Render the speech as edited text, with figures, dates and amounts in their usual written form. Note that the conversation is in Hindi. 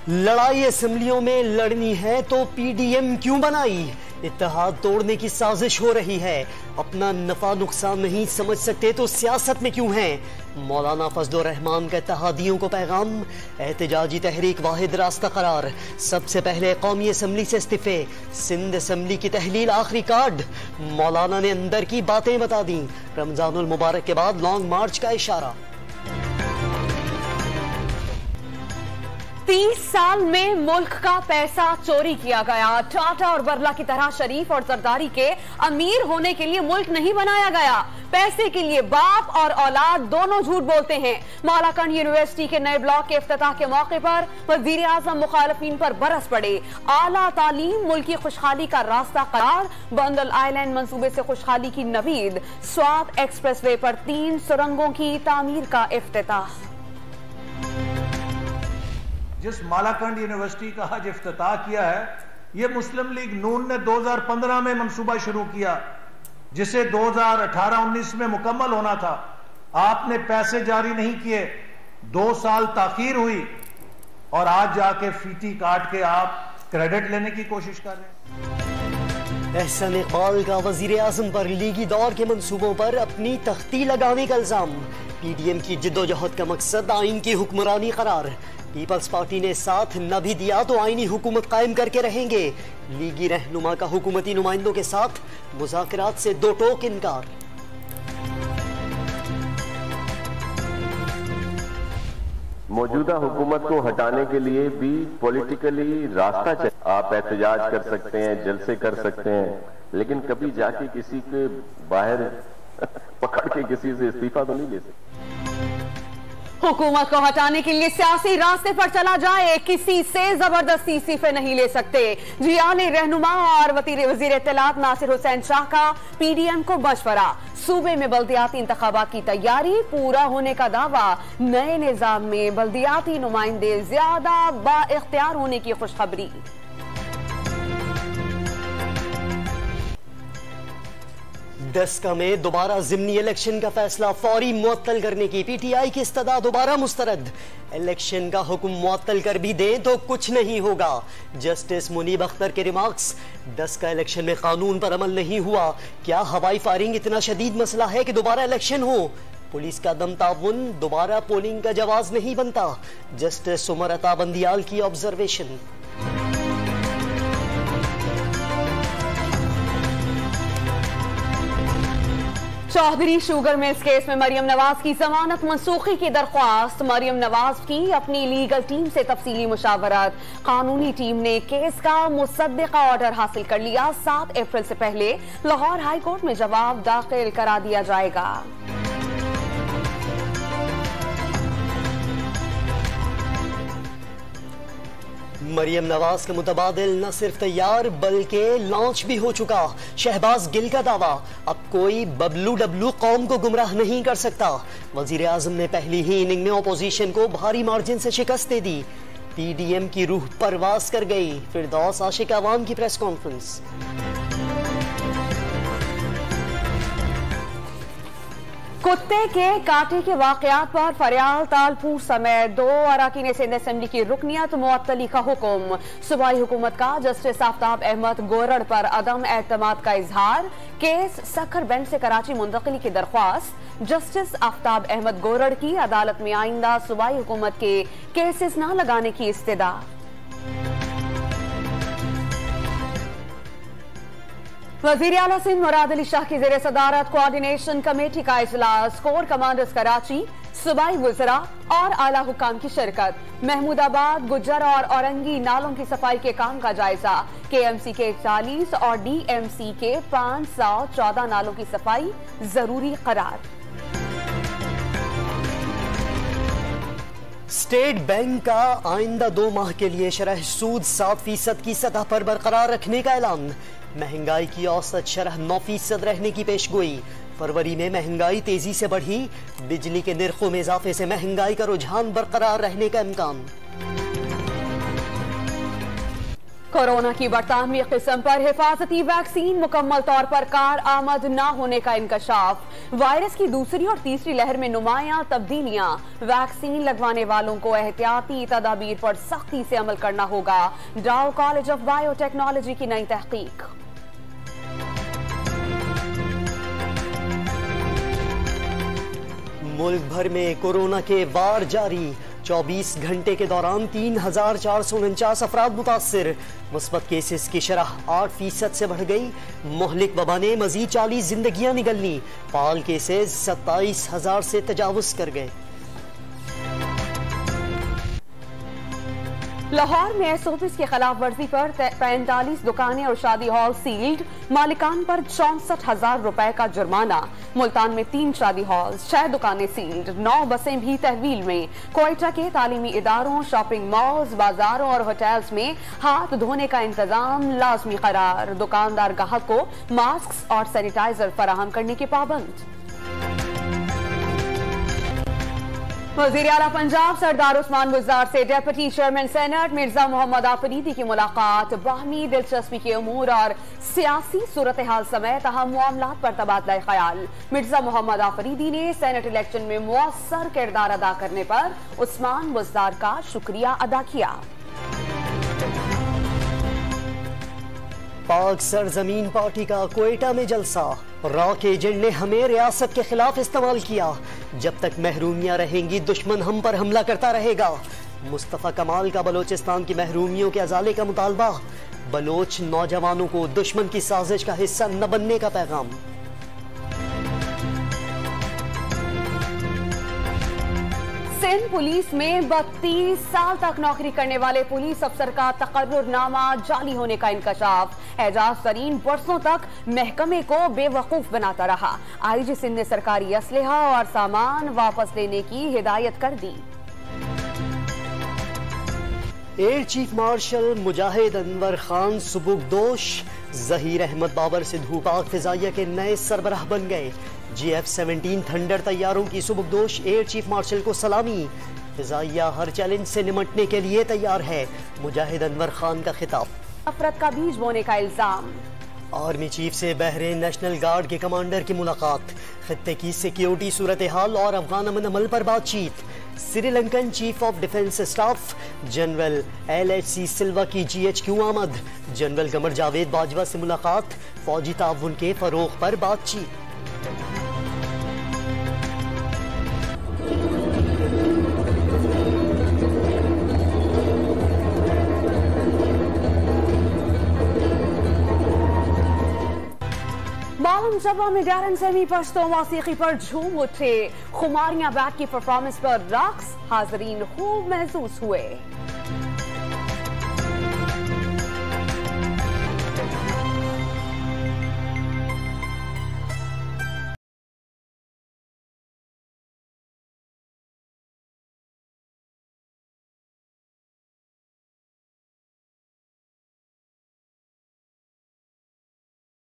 लड़ाई असेंबलियों में लड़नी है तो पीडीएम क्यों बनाई? इत्तेहाद तोड़ने की साजिश हो रही है। अपना नफा नुकसान नहीं समझ सकते तो सियासत में क्यों हैं? मौलाना फजलुर रहमान का इत्तेहादियों को पैगाम, एहतजाजी तहरीक वाहिद रास्ता करार। सबसे पहले कौमी असेंबली से इस्तीफे, सिंध असेंबली की तहलील आखिरी कार्ड। मौलाना ने अंदर की बातें बता दी। रमजानुल मुबारक के बाद लॉन्ग मार्च का इशारा। 30 साल में मुल्क का पैसा चोरी किया गया। टाटा और बिरला की तरह शरीफ और जरदारी के अमीर होने के लिए मुल्क नहीं बनाया गया। पैसे के लिए बाप और औलाद दोनों झूठ बोलते हैं। मालाकंड यूनिवर्सिटी के नए ब्लॉक के इफ्तिताह के मौके पर वजीर आजम मुखालफिन पर बरस पड़े। आला तालीम मुल्क की खुशहाली का रास्ता करार। बंदल आइलैंड मंसूबे से खुशहाली की नवीद। स्वात एक्सप्रेस वे पर 3 सुरंगों की तामीर का इफ्तिताह। जिस मालाकंड यूनिवर्सिटी का आज इफ्तिताह किया है, ये मुस्लिम लीग नून ने 2015 में मंसूबा शुरू किया, जिसे 2018-19 में मुकम्मल होना था। आपने पैसे जारी नहीं किए, 2 साल ताखीर हुई और आज जाके फीती काट के आप क्रेडिट लेने की कोशिश कर रहे हैं। एहसन इकबाल का वजीर आजम पर लीगी दौर के मंसूबों पर अपनी तख्ती लगाने का इल्जाम। पीडीएम की जिद्दोजहद का मकसद आइन की हुक्मरानी करार। पीपल्स पार्टी ने साथ न भी दिया तो आईनी हुकूमत कायम करके रहेंगे। लीगी रहनुमा का हुकूमती नुमाइंदों के साथ मुज़ाकरात से दो टोक इनकार। मौजूदा हुकूमत को हटाने के लिए भी पॉलिटिकली रास्ता चाहिए। आप एहतजाज कर सकते हैं, जलसे कर सकते हैं, लेकिन कभी जाके किसी के बाहर पकड़ के किसी से इस्तीफा तो नहीं ले सकते। हुकूमत को हटाने के लिए सियासी रास्ते पर चला जाए, किसी से जबरदस्ती इस्तीफे नहीं ले सकते। जियाली रहनुमा और वजीर इत्तलात नासिर हुसैन शाह का पीडीएम को मशवरा। सूबे में बल्दियाती इंतखाबात की तैयारी पूरा होने का दावा। नए निजाम में बल्दियाती नुमाइंदे ज्यादा बाइख्तियार होने की खुशखबरी। डस्का में दोबारा जिमनी इलेक्शन का फैसला फौरी मुअत्तल करने की पीटीआई की इस्तदा दोबारा मुस्तरद। इलेक्शन का हुक्म मुअत्तल कर भी दें तो कुछ नहीं होगा। जस्टिस मुनीब अख्तर के रिमार्क्स, डस्का इलेक्शन में कानून पर अमल नहीं हुआ। क्या हवाई फायरिंग इतना शदीद मसला है कि दोबारा इलेक्शन हो? पुलिस का दम ताउन दोबारा पोलिंग का जवाज नहीं बनता। जस्टिस उमर अता बंदियाल की observation. Chaudhry sugar mills case में मरियम नवाज की जमानत मनसूखी की दरख्वास्त। मरियम नवाज की अपनी लीगल टीम से तफसीली मुशावरत। कानूनी टीम ने केस का मुसद्दिका ऑर्डर हासिल कर लिया। 7 अप्रैल से पहले लाहौर हाई कोर्ट में जवाब दाखिल करा दिया जाएगा। मरियम नवाज का मुतबादिल न सिर्फ तैयार बल्कि लॉन्च भी हो चुका। शहबाज गिल का दावा, अब कोई बबलू डब्लू कौम को गुमराह नहीं कर सकता। वजीर आजम ने पहली ही इनिंग में अपोजिशन को भारी मार्जिन से शिकस्त दे दी। पीडीएम की रूह परवास कर गई। फिरदौस आशिक अवाम की प्रेस कॉन्फ्रेंस। कुत्ते के काटे के वाकयात पर फरियाल तालपुर समेत 2 अरकान सिंध असेंबली की रुकनियत मुअत्तली का हुक्म। सूबाई हुकूमत का जस्टिस आफ्ताब अहमद गोरड़ पर अदम एतमाद का इजहार। केस सखर बेंच से कराची मुंतकिली की दरख्वास्त। जस्टिस आफ्ताब अहमद गोरड़ की अदालत में आइंदा सूबाई हुकूमत के केसेस न लगाने की इस्तदा। वजीर आला सिंध मुराद अली शाह की जेर सदारत कोऑर्डिनेशन कमेटी का इजलास। कोर कमांडर्स कराची, सूबाई वज़रा और आला हुकाम की शिरकत। महमूदाबाद, गुज्जर और औरंगी नालों की सफाई के काम का जायजा। केएमसी के 41 और डीएमसी के 514 नालों की सफाई जरूरी करार। स्टेट बैंक का आइंदा 2 माह के लिए शरह सूद 7% की सतह पर बरकरार रखने का ऐलान। महंगाई की औसत शरह 9% रहने की पेशगोई। फरवरी में महंगाई तेजी से बढ़ी। बिजली के निर्खों में इजाफे से महंगाई का रुझान बरकरार रहने का इम्कान। कोरोना की बरतानवी किस्म पर हिफाजती वैक्सीन मुकम्मल तौर पर कार आमद न होने का इंकशाफ। वायरस की दूसरी और तीसरी लहर में नुमायां तब्दीलियां। वैक्सीन लगवाने वालों को एहतियाती तदाबीर पर सख्ती से अमल करना होगा। डाउ कॉलेज ऑफ बायोटेक्नोलॉजी की नई तहकीक। मुल्क भर में कोरोना के वार जारी। 24 घंटे के दौरान 3,449 अफराद मुतासिर। मुस्बत केसेस की शरह 8% से बढ़ गई। मोहलिक वबा ने मजीद 40 जिंदगियां निगल ली। फाल केसेस 27,000 से तजावुज कर गए। लाहौर में एसओपी की खिलाफ वर्जी पर 45 दुकानें और शादी हॉल सील्ड। मालिकान पर 64,000 रुपए का जुर्माना। मुल्तान में 3 शादी हॉल, 6 दुकानें सील्ड, 9 बसें भी तहवील में। क्वेटा के तालीमी इदारों, शॉपिंग मॉल्स, बाजारों और होटल्स में हाथ धोने का इंतजाम लाजमी करार। दुकानदार ग्राहक को मास्क और सैनिटाइजर फराहम करने के पाबंद। वज़ीर आला पंजाब सरदार उस्मान बुज़दार से deputy chairman senate Mirza Mohammad Afridi की मुलाकात। बाहमी दिलचस्पी के अमूर और सियासी सूरत हाल समेत अहम मामलात पर तबादला ख्याल। मिर्जा मोहम्मद आफरीदी ने सेनेट इलेक्शन में मुअस्सर किरदार अदा करने पर उस्मान बुज़दार का शुक्रिया अदा किया। पाक सरजमीन पार्टी का क्वेटा में जलसा। रॉ के एजेंट ने हमें रियासत के खिलाफ इस्तेमाल किया। जब तक महरूमियां रहेंगी दुश्मन हम पर हमला करता रहेगा। मुस्तफा कमाल का बलोचिस्तान की महरूमियों के अजाले का मुतालबा। बलोच नौजवानों को दुश्मन की साजिश का हिस्सा न बनने का पैगाम। सिंध पुलिस में 32 साल तक नौकरी करने वाले पुलिस अफसर का तकर्रुरनामा जाली होने का इंकशाफ। एजाज तरीन बरसों तक महकमे को बेवकूफ बनाता रहा। आईजी सिंध ने सरकारी असलहा और सामान वापस लेने की हिदायत कर दी। एयर चीफ मार्शल मुजाहिद अनवर खान सुबुकदोश। जहीर अहमद बाबर सिद्धू पाक फिजाइया के नए सरबराह बन गए। GF-17 थंडर तैयारों की सुबुकदोश एयर चीफ मार्शल को सलामी। फिजाइया हर चैलेंज से निमटने के लिए तैयार है। मुजाहिद अनवर खान का खिताब। नफरत का बीज बोने का इल्जाम। आर्मी चीफ से बहरीन नेशनल गार्ड के कमांडर की मुलाकात। खित्ते की सिक्योरिटी सूरत हाल और अफगान अमन अमल पर बातचीत। Sri Lankan chief of defence staff general LHC सिल्वा की GHQ आमद। जनरल कमर जावेद बाजवा से मुलाकात। फौजी ताउन के फरोग पर बातचीत। बालम जबा में डैरन सेमी पश्तो मौसीकी पर झूम उठे। खुमारियां बैट की परफॉर्मेंस पर रक्स हाजरीन खूब महसूस हुए।